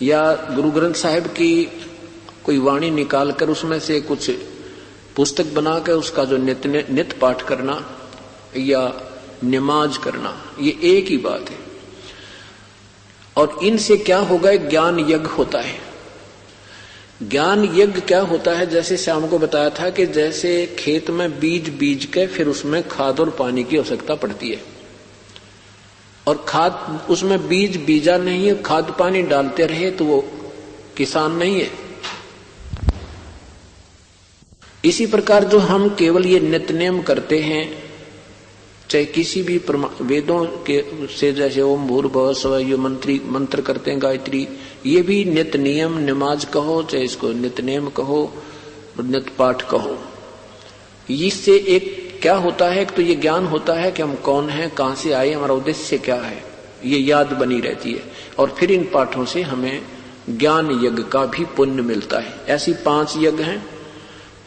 या गुरु ग्रंथ साहिब की कोई वाणी निकाल कर उसमें से कुछ पुस्तक बनाकर उसका जो नित्य पाठ करना या नमाज करना, ये एक ही बात है। और इनसे क्या होगा, ज्ञान यज्ञ होता है। ज्ञान यज्ञ क्या होता है, जैसे शाम को बताया था कि जैसे खेत में बीज के फिर उसमें खाद और पानी की आवश्यकता पड़ती है, और खाद उसमें बीजा नहीं है, खाद पानी डालते रहे तो वो किसान नहीं है। इसी प्रकार जो हम केवल ये नित्य नेम करते हैं, चाहे किसी भी वेदों के से, जैसे ओम भूर्भुवः स्वः ये मंत्र करते हैं गायत्री, ये भी नित्य नियम नमाज कहो, चाहे इसको नित्य नेम कहो, नित्य पाठ कहो। इससे एक क्या होता है, एक तो ये ज्ञान होता है कि हम कौन हैं, कहां से आए, हमारा उद्देश्य क्या है, ये याद बनी रहती है। और फिर इन पाठों से हमें ज्ञान यज्ञ का भी पुण्य मिलता है। ऐसी 5 यज्ञ हैं।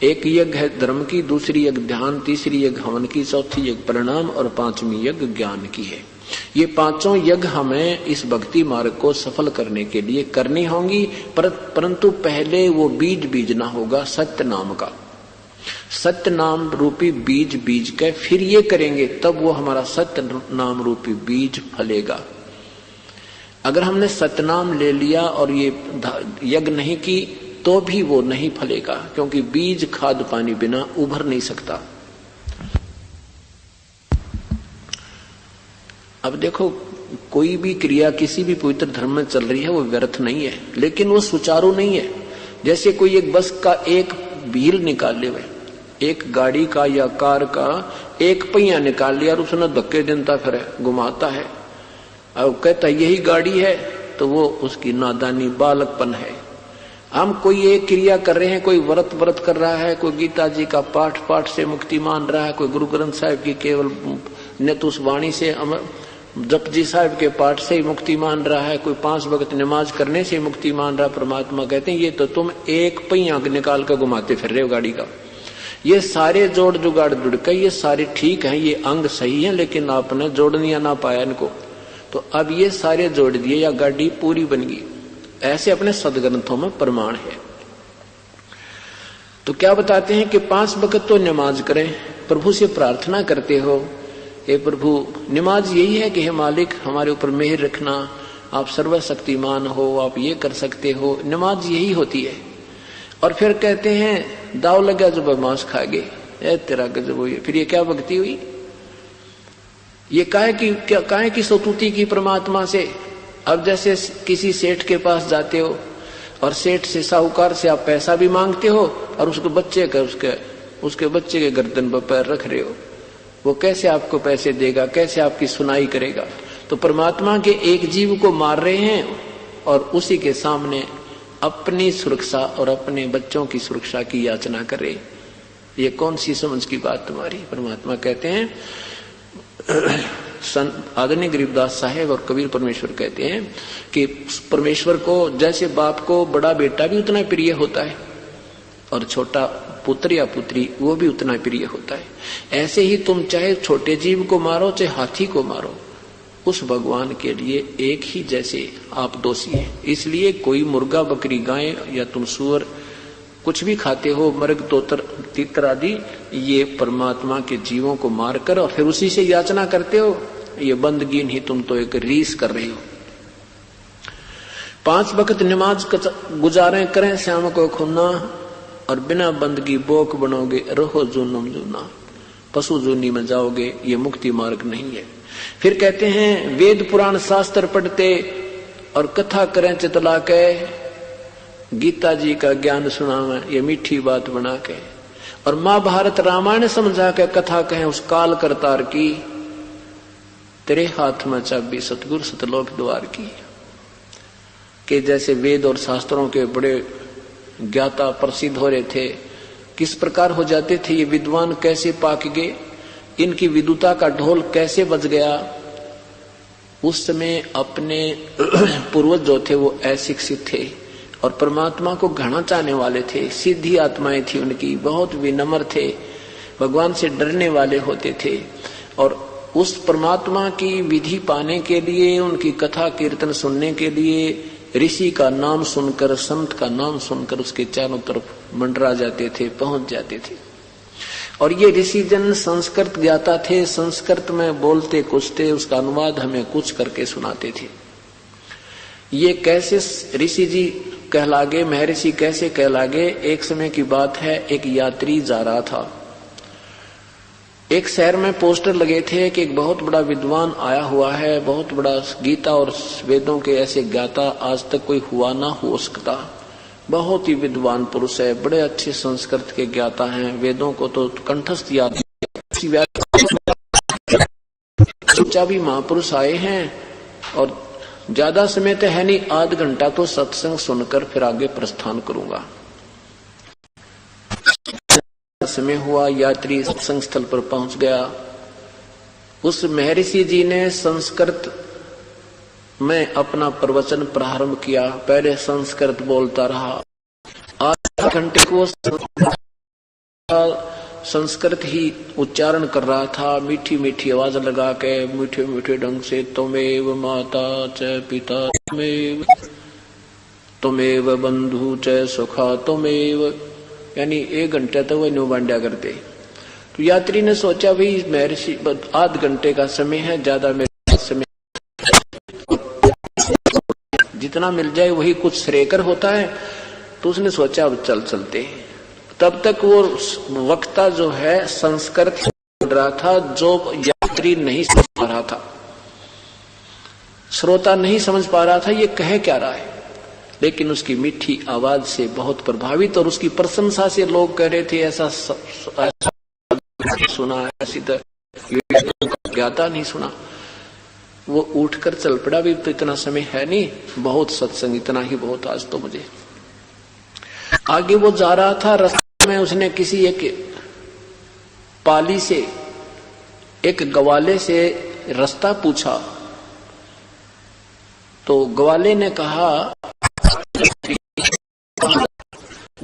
एक यज्ञ है धर्म की, दूसरी यज्ञ ध्यान, तीसरी यज्ञ हवन की, चौथी यज्ञ प्रणाम और 5वीं यज्ञ ज्ञान की है। ये 5 यज्ञ हमें इस भक्ति मार्ग को सफल करने के लिए करनी होंगी, परंतु पहले वो बीजना होगा सत्य नाम का। सत्य नाम रूपी बीज के फिर ये करेंगे, तब वो हमारा सत्य नाम रूपी बीज फलेगा। अगर हमने सतनाम ले लिया और ये यज्ञ नहीं की तो भी वो नहीं फलेगा, क्योंकि बीज खाद पानी बिना उभर नहीं सकता। अब देखो, कोई भी क्रिया किसी भी पवित्र धर्म में चल रही है वो व्यर्थ नहीं है, लेकिन वो सुचारू नहीं है। जैसे कोई एक बस का एक व्हील निकाल ले, एक गाड़ी का या कार का एक पहिया निकाल लिया और उसने धक्के देता फिर घुमाता है, अब कहता यही गाड़ी है, तो वो उसकी नादानी बालकपन है। हम कोई एक क्रिया कर रहे हैं, कोई व्रत कर रहा है, कोई गीता जी का पाठ से मुक्ति मान रहा है, कोई गुरु ग्रंथ साहिब की केवल नित्य उस वाणी से जप जी साहिब के पाठ से ही मुक्ति मान रहा है, कोई 5 वक्त नमाज करने से मुक्ति मान रहा है। परमात्मा कहते हैं ये तो तुम एक पहिया निकाल कर घुमाते फिर रहे हो गाड़ी का। ये सारे जोड़ जुगाड़ जुड़ कर ये सारे ठीक हैं, ये अंग सही है, लेकिन आपने जोड़निया ना पाया इनको, तो अब ये सारे जोड़ दिए या गाड़ी पूरी बन गई। ऐसे अपने सदग्रंथों में प्रमाण है। तो क्या बताते हैं कि 5 वक्त तो नमाज करें, प्रभु से प्रार्थना करते हो, हे प्रभु, नमाज यही है कि हे मालिक हमारे ऊपर मेहर रखना, आप सर्वशक्तिमान हो, आप ये कर सकते हो, नमाज यही होती है। और फिर कहते हैं दाव लगा जो बदमाश खा गए, तेरा गजब हुई। फिर ये क्या भक्ति हुई? ये काहे की स्तुति की परमात्मा से। अब जैसे किसी सेठ के पास जाते हो और सेठ से साहूकार से आप पैसा भी मांगते हो और उसके बच्चे के गर्दन पर पैर रख रहे हो, वो कैसे आपको पैसे देगा, कैसे आपकी सुनाई करेगा? तो परमात्मा के एक जीव को मार रहे हैं और उसी के सामने अपनी सुरक्षा और अपने बच्चों की सुरक्षा की याचना करे। ये कौन सी समझ की बात तुम्हारी? परमात्मा कहते हैं, आदरणीय गरीबदास साहेब और कबीर परमेश्वर कहते हैं कि परमेश्वर को जैसे बाप को बड़ा बेटा भी उतना प्रिय होता है और छोटा पुत्र या पुत्री वो भी उतना प्रिय होता है, ऐसे ही तुम चाहे छोटे जीव को मारो चाहे हाथी को मारो, उस भगवान के लिए एक ही जैसे आप दोषी हैं। इसलिए कोई मुर्गा बकरी गाय या तुम सुअर कुछ भी खाते हो, मृग तोतर तीतर आदि, ये परमात्मा के जीवों को मारकर और फिर उसी से याचना करते हो, ये बंदगी नहीं, तुम तो एक रीस कर रहे हो। 5 वक्त नमाज गुजारें करें श्याम को खुन्ना, और बिना बंदगी बोक बनोगे रहो जूनम जूना, पशु जूनी में जाओगे, ये मुक्ति मार्ग नहीं है। फिर कहते हैं वेद पुराण शास्त्र पढ़ते और कथा करें चितला के, गीता जी का ज्ञान सुनावे ये मीठी बात बना के, और महाभारत रामायण समझा के कथा कहें उस काल करतार की, तेरे हाथ में चाबी सतगुरु सतलोक द्वार की। के जैसे वेद और शास्त्रों के बड़े ज्ञाता प्रसिद्ध हो रहे थे, किस प्रकार हो जाते थे ये विद्वान, कैसे पाक गए, इनकी विद्वता का ढोल कैसे बज गया। उस समय अपने पूर्वज जो थे वो अशिक्षित थे और परमात्मा को घना चाहने वाले थे, सीधी आत्माएं थी उनकी, बहुत विनम्र थे, भगवान से डरने वाले होते थे, और उस परमात्मा की विधि पाने के लिए, उनकी कथा कीर्तन सुनने के लिए ऋषि का नाम सुनकर, संत का नाम सुनकर उसके चारों तरफ मंडरा जाते थे, पहुंच जाते थे। और ये ऋषि जन संस्कृत ज्ञाता थे, संस्कृत में बोलते कुछ थे, उसका अनुवाद हमें कुछ करके सुनाते थे। ये कैसे ऋषि जी कहलागे, महर्षि कैसे कहलागे? एक समय की बात है, एक यात्री जा रहा था। एक शहर में पोस्टर लगे थे कि एक बहुत बड़ा विद्वान आया हुआ है, बहुत बड़ा गीता और वेदों के ऐसे ज्ञाता आज तक कोई हुआ ना हो सकता। बहुत ही विद्वान पुरुष है, बड़े अच्छे संस्कृत के ज्ञाता हैं, वेदों को तो कंठस्थ याद। सोचा भी महापुरुष आए हैं और ज्यादा समय तो है नहीं, आध घंटा तो सत्संग सुनकर फिर आगे प्रस्थान करूंगा। समय हुआ, यात्री सत्संग स्थल पर पहुंच गया। उस महर्षि जी ने संस्कृत में अपना प्रवचन प्रारंभ किया। पहले संस्कृत बोलता रहा, आधे घंटे को संस्कृत ही उच्चारण कर रहा था, मीठी मीठी आवाज लगा के, मीठे मीठे ढंग से। त्वमेव माता च पिता त्वमेव बंधु च सुखा त्वमेव, यानी 1 घंटे तक वह न्यू बांड्या करते। तो यात्री ने सोचा भाई महर्षि आध घंटे का समय है, ज्यादा मेरे समय जितना मिल जाए वही कुछ श्रेयकर होता है। तो उसने सोचा अब चलते हैं। तब तक वो वक्ता जो है संस्कृत बोल रहा था, जो यात्री नहीं समझ पा रहा था, श्रोता नहीं समझ पा रहा था ये कह क्या रहा है। लेकिन उसकी मीठी आवाज से बहुत प्रभावित और उसकी प्रशंसा से लोग कह रहे थे ऐसा सुना, ऐसी ज्ञाता नहीं सुना। वो उठकर चल पड़ा। भी तो इतना समय है नहीं, बहुत सत्संग, इतना ही बहुत आज तो मुझे। आगे वो जा रहा था, रास्ते में उसने किसी एक पाली से, एक ग्वाले से रास्ता पूछा। तो ग्वाले ने कहा,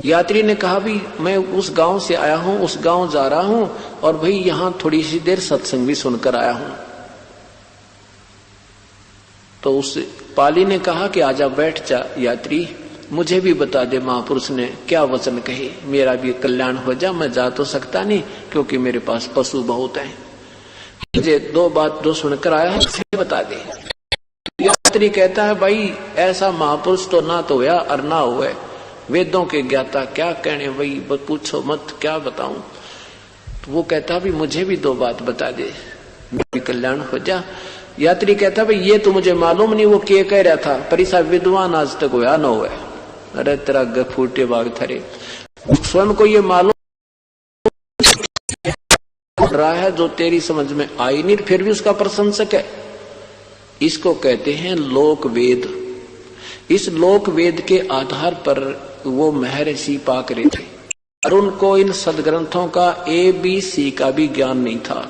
यात्री ने कहा भी मैं उस गांव से आया हूं, उस गांव जा रहा हूं और भाई यहां थोड़ी सी देर सत्संग भी सुनकर आया हूं। तो उस पाली ने कहा कि आजा बैठ जा यात्री, मुझे भी बता दे महापुरुष ने क्या वचन कहे, मेरा भी कल्याण हो जा। मैं जा तो सकता नहीं क्योंकि मेरे पास पशु बहुत हैं, मुझे 2 बात जो सुनकर आया है बता दे। यात्री कहता है भाई ऐसा महापुरुष तो ना तो हुआ और ना हुआ, वेदों के ज्ञाता क्या कहने भाई, पूछो मत क्या बताऊं। तो वो कहता भी मुझे भी 2 बात बता दे, मेरा कल्याण हो जा। यात्री कहता भाई ये तो मुझे मालूम नहीं वो क्या कह रहा था, पर ऐसा विद्वान आज तक हुआ ना हुआ। अरे तेरा फूटे बाग थरे, स्वयं को ये मालूम रहा है जो तेरी समझ में आई नहीं, फिर भी उसका प्रशंसक है। इसको कहते हैं लोक वेद। इस लोक वेद के आधार पर वो महर्षि पाक रहे थे और उनको इन सदग्रंथों का ABC का भी ज्ञान नहीं था।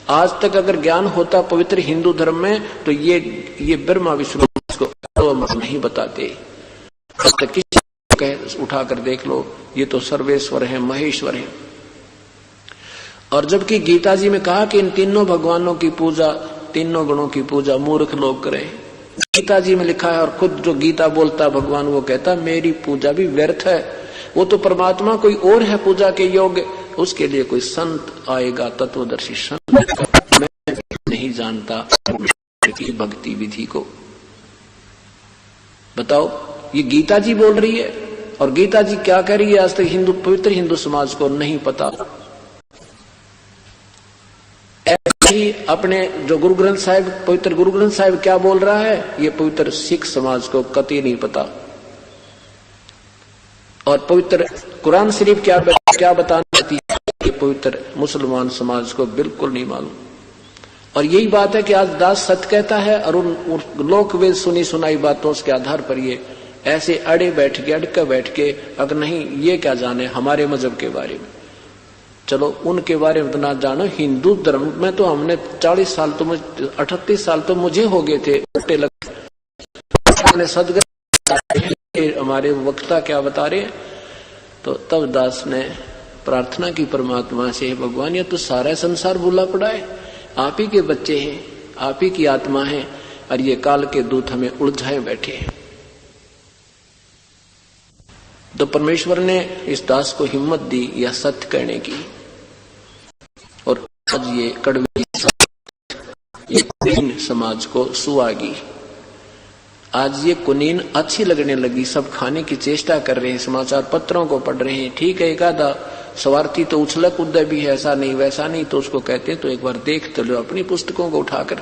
आज तक अगर ज्ञान होता पवित्र हिंदू धर्म में तो ये ब्रह्मा विष्णु को नहीं बताते। तो किसी को उठाकर देख लो, ये तो सर्वेश्वर है, महेश्वर है। और जबकि गीता जी में कहा कि इन तीनों भगवानों की पूजा, तीनों गुणों की पूजा मूर्ख लोग करें, गीता जी में लिखा है। और खुद जो गीता बोलता भगवान वो कहता मेरी पूजा भी व्यर्थ है, वो तो परमात्मा कोई और है पूजा के योग्य, उसके लिए कोई संत आएगा, तत्वदर्शी संत। मैं नहीं जानता की भक्ति विधि को। बताओ ये गीता जी बोल रही है और गीता जी क्या कह रही है आज तक हिंदू, पवित्र हिंदू समाज को नहीं पता। अपने जो गुरु ग्रंथ साहिब, पवित्र गुरु ग्रंथ साहिब क्या बोल रहा है ये पवित्र सिख समाज को कतई नहीं पता। और पवित्र कुरान शरीफ क्या बताना चाहती है ये पवित्र मुसलमान समाज को बिल्कुल नहीं मालूम। और यही बात है कि आज दास सत्य कहता है और उन लोक वेद सुनी सुनाई बातों के आधार पर ये ऐसे अड़के बैठ के अगर नहीं ये क्या जाने हमारे मजहब के बारे में। चलो उनके बारे में तो ना जानो, हिंदू धर्म में तो हमने 40 साल तो 38 साल तो मुझे हो गए थे उल्टे लगे सदगत। हमारे वक्ता क्या बता रहे। तो तब दास ने प्रार्थना की परमात्मा से, भगवान ये तो सारा संसार भूला पड़ा है, आप ही के बच्चे हैं, आप ही की आत्मा है और ये काल के दूत हमें उलझाए बैठे हैं। तो परमेश्वर ने इस दास को हिम्मत दी यह सत्य कहने की, और आज ये कड़वी कुलीन समाज को सुहागी। आज ये कुलीन अच्छी लगने लगी, सब खाने की चेष्टा कर रहे हैं, समाचार पत्रों को पढ़ रहे हैं। ठीक है, एक आधा स्वार्थी तो उछला कूदा भी है, ऐसा नहीं वैसा नहीं, तो उसको कहते तो एक बार देख तो लो अपनी पुस्तकों को उठाकर।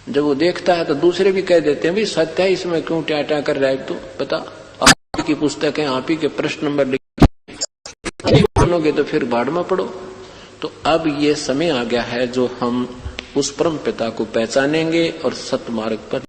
जब वो देखता है तो दूसरे भी कह देते हैं भाई सत्य है, इसमें क्यों ट्या ट्या कर रहा है, तो बता आप की पुस्तक है, आप ही के प्रश्न नंबर लिखोगे तो फिर बाढ़ में पड़ो। तो अब ये समय आ गया है जो हम उस परम पिता को पहचानेंगे और सत्मार्ग पर